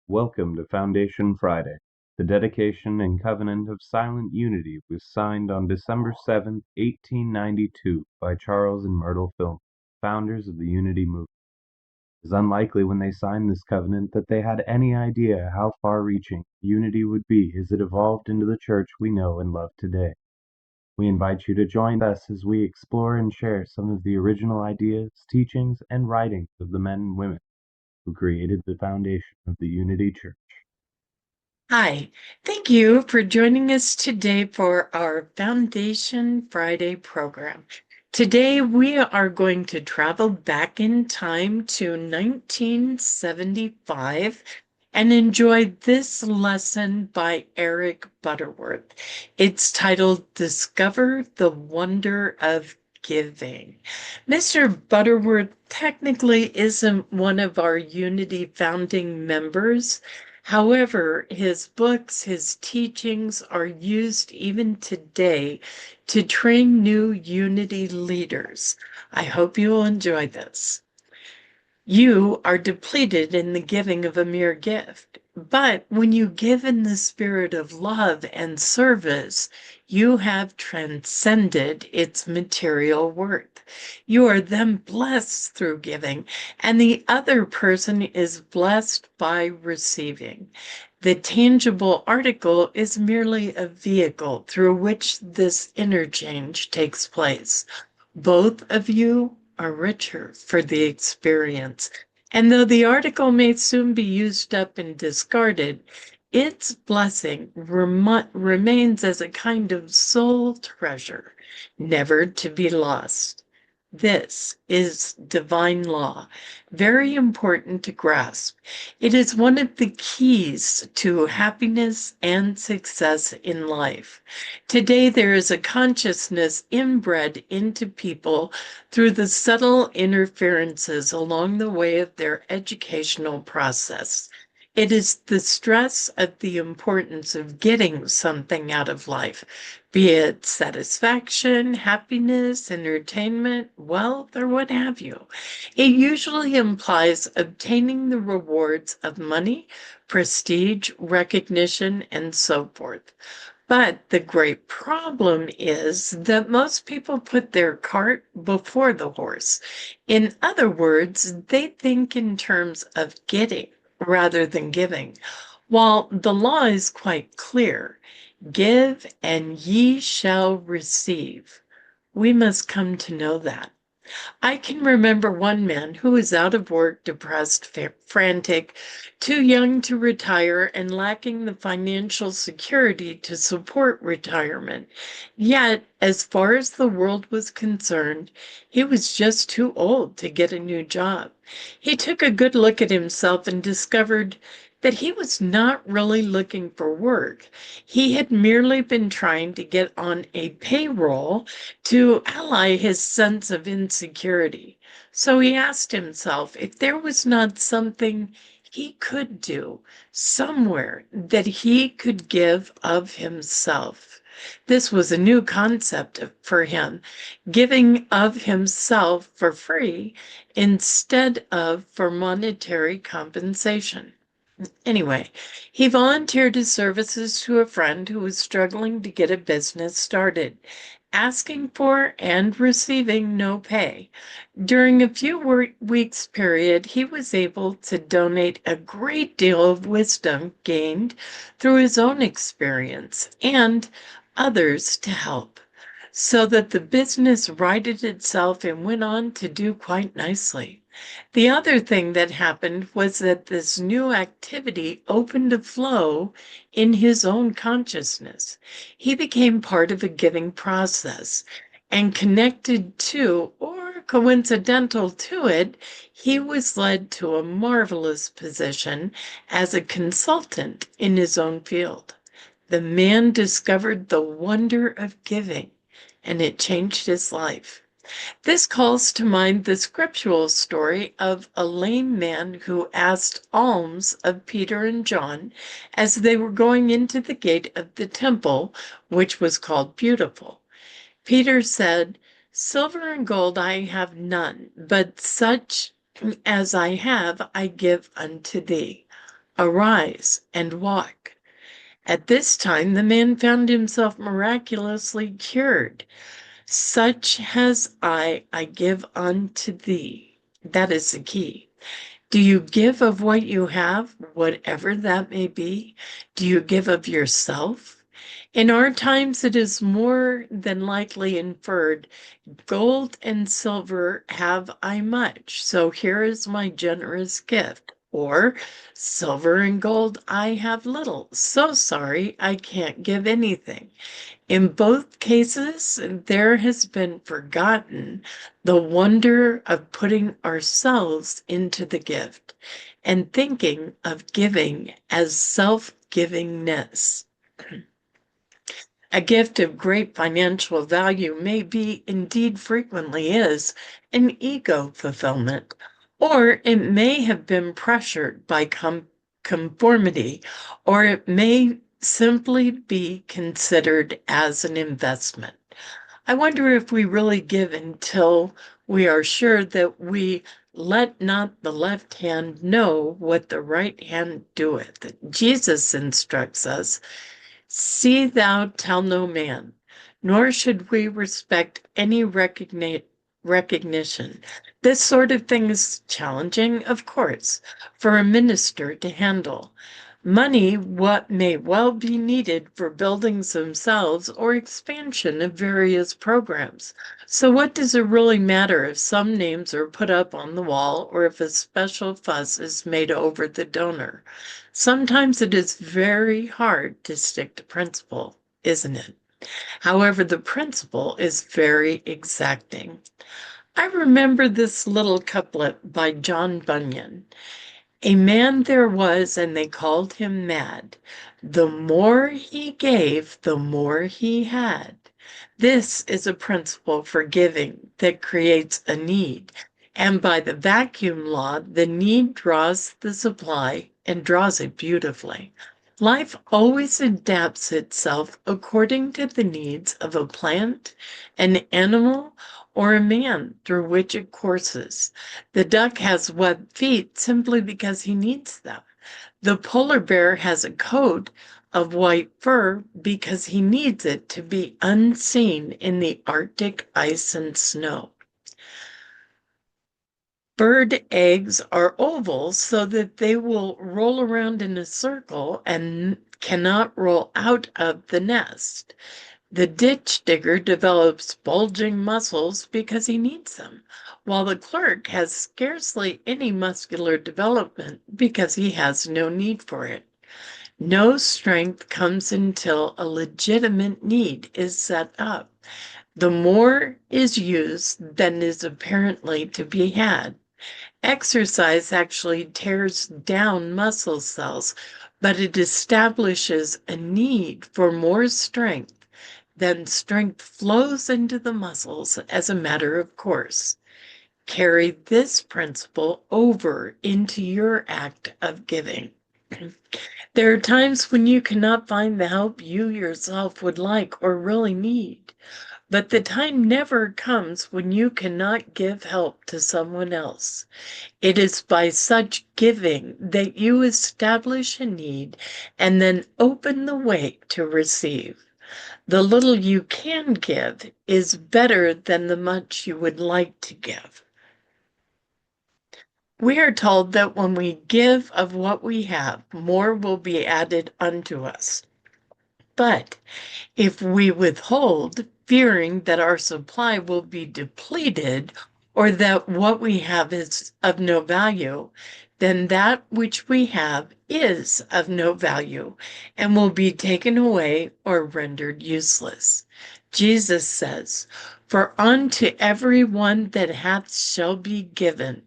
Welcome to Foundation Friday. The dedication and covenant of silent unity was signed on December 7th, 1892 by Charles and Myrtle Fillmore, founders of the Unity movement. It is unlikely when they signed this covenant that they had any idea how far-reaching unity would be as it evolved into the church we know and love today. We invite you to join us as we explore and share some of the original ideas, teachings, and writings of the men and women who created the foundation of the Unity Church. Hi, thank you for joining us today for our Foundation Friday program. Today we are going to travel back in time to 1975 and enjoy this lesson by Eric Butterworth. It's titled Discover the Wonder of Giving. Mr. Butterworth technically isn't one of our Unity founding members. However, his books, his teachings are used even today to train new Unity leaders. I hope you will enjoy this. You are depleted in the giving of a mere gift. But when you give in the spirit of love and service, you have transcended its material worth. You are then blessed through giving, and the other person is blessed by receiving. The tangible article is merely a vehicle through which this interchange takes place. Both of you are richer for the experience. And though the article may soon be used up and discarded, its blessing remains as a kind of soul treasure, never to be lost. This is divine law, very important to grasp. It is one of the keys to happiness and success in life. Today, there is a consciousness inbred into people through the subtle interferences along the way of their educational process. It is the stress of the importance of getting something out of life, be it satisfaction, happiness, entertainment, wealth, or what have you. It usually implies obtaining the rewards of money, prestige, recognition, and so forth. But the great problem is that most people put their cart before the horse. In other words, they think in terms of getting rather than giving. While the law is quite clear, give and ye shall receive. We must come to know that. I can remember one man who was out of work, depressed, frantic, too young to retire, and lacking the financial security to support retirement. Yet, as far as the world was concerned, he was just too old to get a new job. He took a good look at himself and discovered that he was not really looking for work. He had merely been trying to get on a payroll to ally his sense of insecurity. So he asked himself if there was not something he could do, somewhere that he could give of himself. This was a new concept for him, giving of himself for free instead of for monetary compensation. Anyway, he volunteered his services to a friend who was struggling to get a business started, asking for and receiving no pay. During a few weeks period, he was able to donate a great deal of wisdom gained through his own experience and others to help, so that the business righted itself and went on to do quite nicely. The other thing that happened was that this new activity opened a flow in his own consciousness. He became part of a giving process, and connected to or coincidental to it, he was led to a marvelous position as a consultant in his own field. The man discovered the wonder of giving, and it changed his life. This calls to mind the scriptural story of a lame man who asked alms of Peter and John as they were going into the gate of the temple, which was called Beautiful. Peter said, "Silver and gold I have none, but such as I have I give unto thee." Arise and walk. At this time, the man found himself miraculously cured. Such as I give unto thee. That is the key. Do you give of what you have, whatever that may be? Do you give of yourself? In our times, it is more than likely inferred, gold and silver have I much, so here is my generous gift. Or, silver and gold I have little, so sorry I can't give anything. In both cases, there has been forgotten the wonder of putting ourselves into the gift and thinking of giving as self-givingness. A gift of great financial value may be, indeed frequently is, an ego fulfillment, or it may have been pressured by conformity, or it may simply be considered as an investment. I wonder if we really give until we are sure that we let not the left hand know what the right hand doeth. Jesus instructs us, see thou tell no man, nor should we respect any recognition. This sort of thing is challenging, of course, for a minister to handle. Money, what may well be needed for buildings themselves or expansion of various programs. So what does it really matter if some names are put up on the wall or if a special fuss is made over the donor? Sometimes it is very hard to stick to principle, isn't it? However, the principle is very exacting. I remember this little couplet by John Bunyan. A man there was, and they called him mad. The more he gave, the more he had. This is a principle for giving that creates a need. And by the vacuum law, the need draws the supply and draws it beautifully. Life always adapts itself according to the needs of a plant, an animal, or a man through which it courses. The duck has webbed feet simply because he needs them. The polar bear has a coat of white fur because he needs it to be unseen in the Arctic ice and snow. Bird eggs are oval so that they will roll around in a circle and cannot roll out of the nest. The ditch digger develops bulging muscles because he needs them, while the clerk has scarcely any muscular development because he has no need for it. No strength comes until a legitimate need is set up. The more is used than is apparently to be had. Exercise actually tears down muscle cells, but it establishes a need for more strength. Then strength flows into the muscles as a matter of course. Carry this principle over into your act of giving. There are times when you cannot find the help you yourself would like or really need. But the time never comes when you cannot give help to someone else. It is by such giving that you establish a need and then open the way to receive. The little you can give is better than the much you would like to give. We are told that when we give of what we have, more will be added unto us. But if we withhold, fearing that our supply will be depleted or that what we have is of no value, then that which we have is of no value and will be taken away or rendered useless. Jesus says, for unto every one that hath shall be given,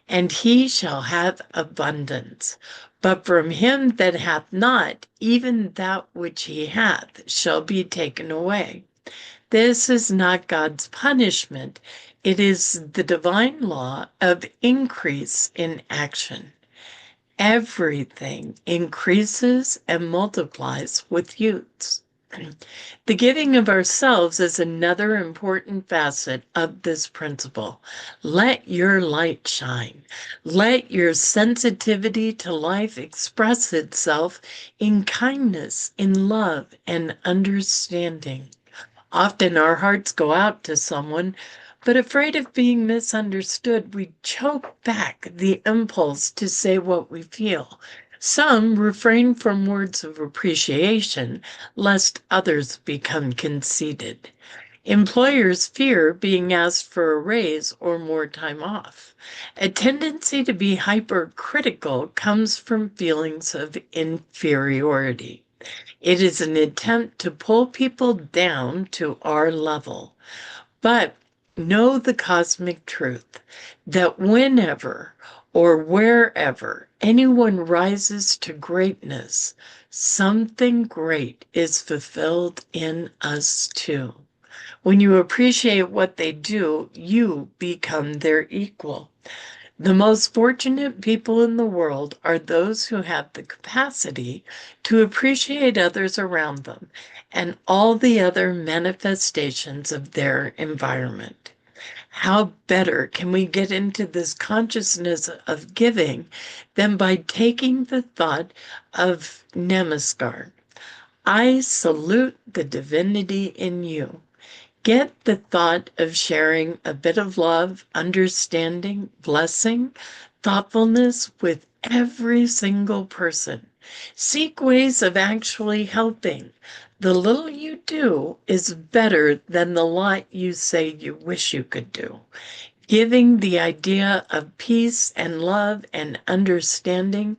and he shall have abundance. But from him that hath not, even that which he hath shall be taken away. This is not God's punishment. It is the divine law of increase in action. Everything increases and multiplies with use. The giving of ourselves is another important facet of this principle. Let your light shine. Let your sensitivity to life express itself in kindness, in love, and understanding. Often our hearts go out to someone, but afraid of being misunderstood, we choke back the impulse to say what we feel. Some refrain from words of appreciation lest others become conceited. Employers fear being asked for a raise or more time off. A tendency to be hypercritical comes from feelings of inferiority. It is an attempt to pull people down to our level. But know the cosmic truth that whenever or wherever anyone rises to greatness, something great is fulfilled in us too. When you appreciate what they do, you become their equal. The most fortunate people in the world are those who have the capacity to appreciate others around them and all the other manifestations of their environment. How better can we get into this consciousness of giving than by taking the thought of Namaskar? I salute the divinity in you. Get the thought of sharing a bit of love, understanding, blessing, thoughtfulness with every single person. Seek ways of actually helping. The little you do is better than the lot you say you wish you could do. Giving the idea of peace and love and understanding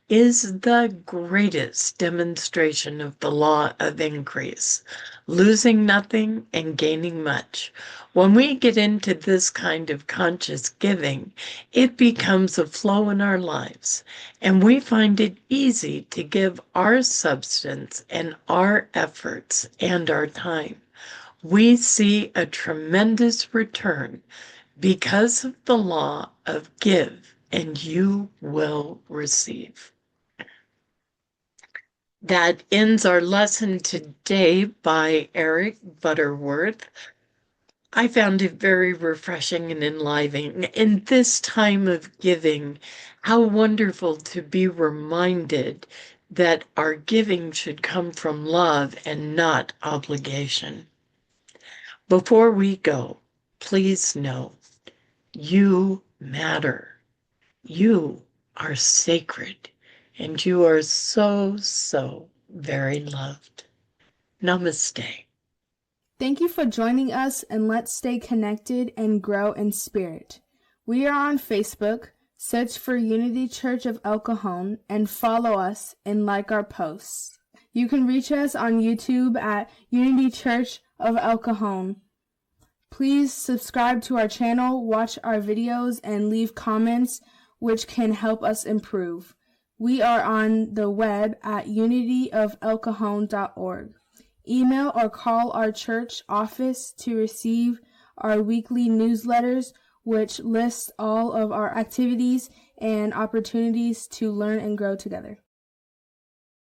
is the greatest demonstration of the law of increase, losing nothing and gaining much. When we get into this kind of conscious giving, it becomes a flow in our lives, and we find it easy to give our substance and our efforts and our time. We see a tremendous return because of the law of give, and you will receive. That ends our lesson today by Eric Butterworth. I found it very refreshing and enlivening. In this time of giving, how wonderful to be reminded that our giving should come from love and not obligation. Before we go, please know you matter. You are sacred, and you are so, so very loved. Namaste. Thank you for joining us, and let's stay connected and grow in spirit. We are on Facebook. Search for Unity Church of El Cajon and follow us and like our posts. You can reach us on YouTube at Unity Church of El Cajon. Please subscribe to our channel, watch our videos, and leave comments which can help us improve. We are on the web at unityofelcajon.org. Email or call our church office to receive our weekly newsletters, which lists all of our activities and opportunities to learn and grow together.